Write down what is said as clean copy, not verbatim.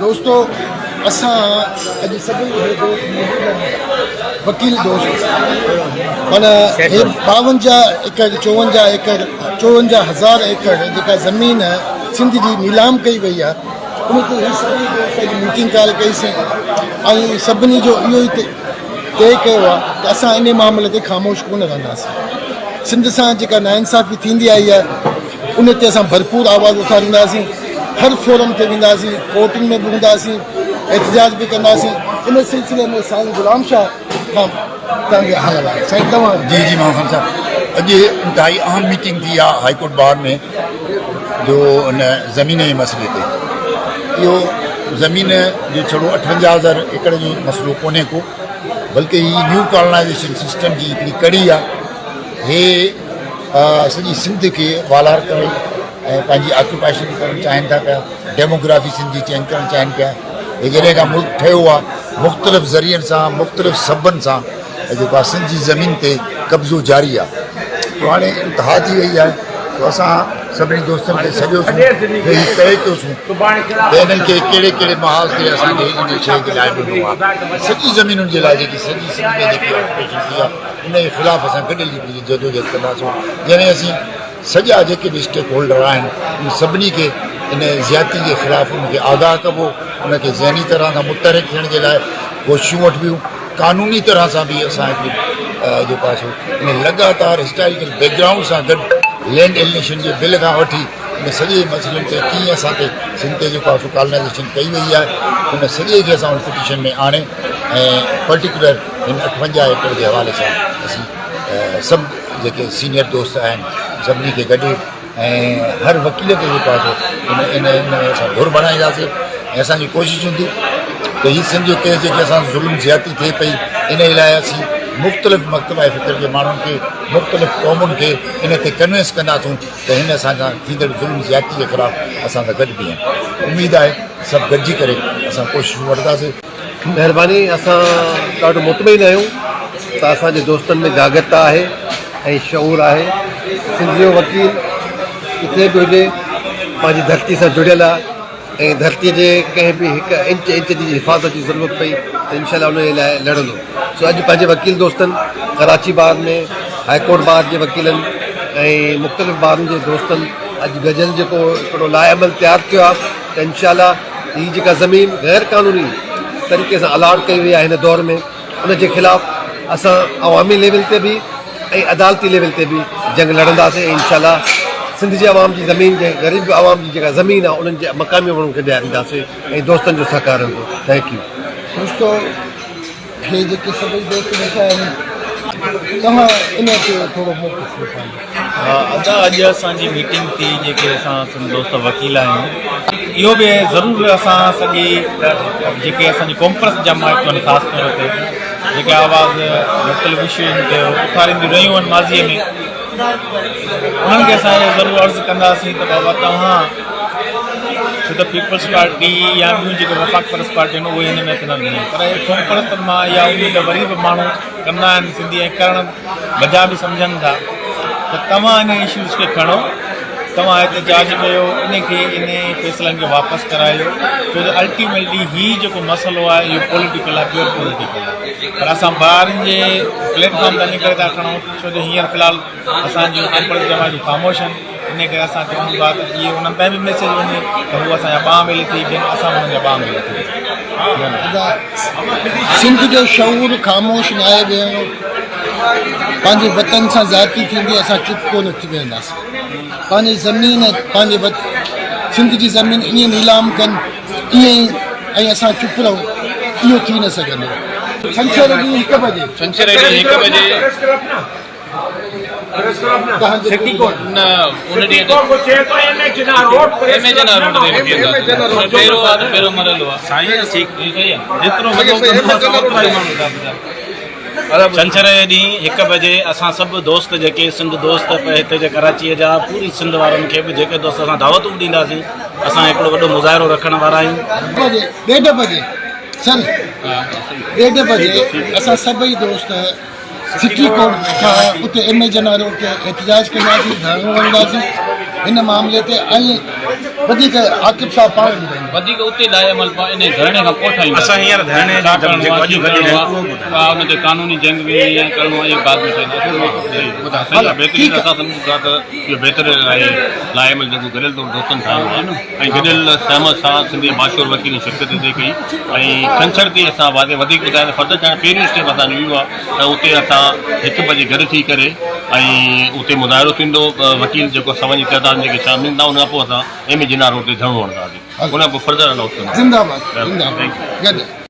दोस्तों असां अॼु सभई वकील दोस्त माना 52 एकड़ 54 एकड़ 54,000 एकड़ जेका ज़मीन सिंध जी नीलाम कई वई आहे उन ते सभई दोस्त मीटिंग कॉल कईसीं ऐं सभिनी जो इहो ई तय कयो आहे त असां इन मामले ते ख़ामोश कोन रहंदासीं। सिंध सां जेका नाइंसाफ़ी थींदी आई आहे उन ते असां भरपूर आवाज़ उथारींदासीं, हर फोरम ते वेंदासीं, कोर्टुनि में बि हूंदासीं, एहतजाज भी कंदासीं। इन सिलसिले में साईं गुलाम शाह खां तव्हांखे हाल आहे साईं तव्हां जी मोहन साहब अॼु इंतहाई अहम मीटिंग थी आहे हाईकोर्ट बार में जो उन ज़मीन जे मसइले ते इहो ज़मीन जो छड़ो 58,000 एकड़ जो मसइलो कोन्हे को बल्कि ही न्यू कॉलोनाइज़ेशन सिस्टम जी हिकिड़ी कड़ी आहे। हे सॼी सिंध खे वालार करे ऐं पंहिंजी ऑक्यूपेशन करणु चाहिनि था पिया, डेमोग्राफी सिंध जी चेंज करणु चाहिनि पिया। हे जॾहिं खां मुल्क ठहियो आहे मुख़्तलिफ़ ज़रियनि सां मुख़्तलिफ़ सबबनि सां जेको आहे सिंध जी ज़मीन ते कब्ज़ो जारी आहे। तो हाणे इंतिहा थी वई आहे तो असां सभिनी दोस्तनि खे सॼोसीं हीउ तय कयोसीं त हिननि खे कहिड़े कहिड़े माहौल ते असांखे इन शइ जे लाइ मिलणो आहे। सॼी ज़मीनुनि जे लाइ जेकी सॼी सिंध में जेकी ऑक्यूपेशन थी आहे उन जे ख़िलाफ़ु असां गॾिजी पंहिंजी जदोजहद कंदासीं जंहिंमें असीं सॼा जेके बि स्टेक होल्डर आहिनि उन सभिनी खे इन ज़्यादती जे ख़िलाफ़ु उनखे आगाह कबो, उनखे ज़हनी तरह सां मुतहरिक थियण जे लाइ कोशिशूं वठिबियूं, क़ानूनी तरह सां बि असां जेको आहे सो इन लगातार हिस्टोरिकल बैकग्राउंड सां गॾु लैंड एलिनेशन जे बिल खां वठी इन सॼे मसइलनि ते कीअं असांखे सिंध ते जेको आहे सो कॉलोनाइज़ेशन कई वई आहे उन सॼे खे असां उन पिटीशन में आणे ऐं पर्टिकुलर हिन 58 एकड़ जे हवाले सां असीं सभु जेके सीनियर दोस्त आहिनि सभिनी खे गॾु ऐं हर वकील खे जेको आहे सो इन में असां घुर बणाईंदासीं ऐं असांजी कोशिशि हूंदी त हीउ सिंध जो केस जेके असां ज़ुल्म ज़्यादती थिए पई इन लाइ असीं मुख़्तलिफ़ मकतबा फ़िक्र जे माण्हुनि खे मुख़्तलिफ़ क़ौमुनि खे इन ते कन्विंस कंदासीं त हिन असांखां थींदड़ ज़ुल्म ज़्यादती जे ख़िलाफ़ु असां सां गॾु बीहनि। उमेदु आहे सभु गॾिजी करे असां कोशिशूं वठंदासीं। महिरबानी, असां ॾाढो मुतमइन आहियूं त असांजे दोस्तनि में जागरता आहे ऐं शऊर आहे। सिंध जो वकील किथे बि हुजे पंहिंजी धरती सां जुड़ियल आहे ऐं धरतीअ जे कंहिं बि हिकु इंच जी हिफ़ाज़त जी ज़रूरत पई त इनशाला उन जे लाइ लड़ंदो। सो अॼु पंहिंजे वकील दोस्तनि कराची बार में हाईकोर्ट बार जे वकीलनि ऐं मुख़्तलिफ़ बारनि जे दोस्तनि अॼु गज़ल जेको हिकिड़ो लाइअमल तयारु कयो आहे त इनशाला हीअ जेका ज़मीन गैर क़ानूनी तरीक़े सां अलाट कई वई आहे हिन दौर में उन जे ख़िलाफ़ु असां अवामी लेवल ते बि ऐं अदालती लेवल ते बि जंग लड़ंदासीं। इनशाला सिंध जे आवाम जी ज़मीन जे ग़रीब आवाम जी जेका ज़मीन आहे उन्हनि जे मक़ामी माण्हुनि खे ॾियारींदासीं ऐं दोस्तनि जो सहकार रहंदो। थैंक यू दोस्तों हे जेके सभई दोस्त वेठा आहिनि तव्हां इन ते थोरो अॼु असांजी मीटिंग थी जेके असां सिंध दोस्त वकील आहियूं इहो बि ज़रूरु असां सॼी जेके असांजी कॉन्फ्रेंस जा माइटूं आहिनि ख़ासि तौर ते जेके आवाज़ मुख़्तलिफ़ इशूनि ते उथारींदियूं रहियूं आहिनि माज़ीअ में उन्हनि खे असां ज़रूरु अर्ज़ु कंदासीं त बाबा तव्हां छो त पीपल्स पार्टी या ॿियूं जेके वफ़ाक़ परस्त पार्टियूं आहिनि उहे हिन में त न ॾिनी पर कॉन्फ्रेंस मां इहा उमेद वरी बि माण्हू कंदा आहिनि सिंधी ऐं करणु वजह बि सम्झनि था त तव्हां इन इशूज़ खे खणो, तव्हां एहतजाज कयो, इनखे इन फ़ैसिलनि खे वापसि करायो छो जो अल्टीमेटली हीउ जेको मसइलो आहे इहो पॉलिटिकल आहे, प्योर पॉलिटिकल आहे। पर असां ॿारनि जे प्लेटफॉर्म ते निकिरे था खणूं छो जो हींअर फ़िलहालु असांजूं कॉन्फ्रेंस जमातियूं ख़ामोश आहिनि। इन करे असां चऊं था त इहे उन्हनि ताईं बि मैसेज वञे त हू असांजा ॿांह मिले थी ॿियनि असां हुननि जा ॿांह मिले थी। सिंध जो शऊर ख़ामोश न आहे वियो पंहिंजे वतन सां ज़्यादती थींदी असां चुप कोन थी वेंदासीं। पंहिंजी ज़मीन पंहिंजे सिंध जी ज़मीन ईअं नीलाम कनि ईअं ई ऐं असां चुप रहूं इहो थी न सघंदो। छंछरु ॾींहुं 1 बजे सिटी कोर्ट न उन ॾींहुं पहिरों मरलो आहे जेतिरो छंछर जे ॾींहुं 1 बजे असां सभु दोस्त जेके सिंध दोस्त हिते जे कराचीअ जा पूरी सिंध वारनि खे बि जेके दोस्त असां दावतूं ॾींदासीं असां हिकिड़ो वॾो मुज़ाहिरो रखण वारा आहियूं। 1:30 बजे सर 1:30 बजे असां सभई दोस्त सिटी कोर्ट खां उते एम ए जना रोड ते एहतजाज कंदासीं, धरणो वञंदासीं हिन मामले ते ऐं वधीक आकिब साहब पाण ॿुधाईंदा। वधीक उते लाइ अमल इन धरणे खां पोइ ठाहींदा। असां हींअर धरणे छा करिणो आहे, कीअं करिणो आहे, उन ते कानूनी जंग बि ईअं करिणो आहे, इहो बाद में ठाहींदा। बहितरीन असां सम्झूं था त इहो बहितर लाइ अमल जेको गॾियल दोस्तनि ठाहियो आहे ऐं गॾियल सहमत सां सिंधी माशूर वकील शिरकत हिते कई ऐं छंछर ते असां वादे वधीक ॿुधाइण फर्द चाहे पहिरियों स्टेप असांजो इहो आहे त उते असां 1 बजे गॾु थी करे ऐं उते मुज़ाहिरो थींदो वकील जेको सभु जी तइदाद जेके शामिल हूंदा उन खां पोइ असां एम जिना रोड ते धरणो वठंदासीं उन खां पोइ फर्दर अनाउंस कंदासीं। जिंदाबाद, जिंदाबाद, गॾु।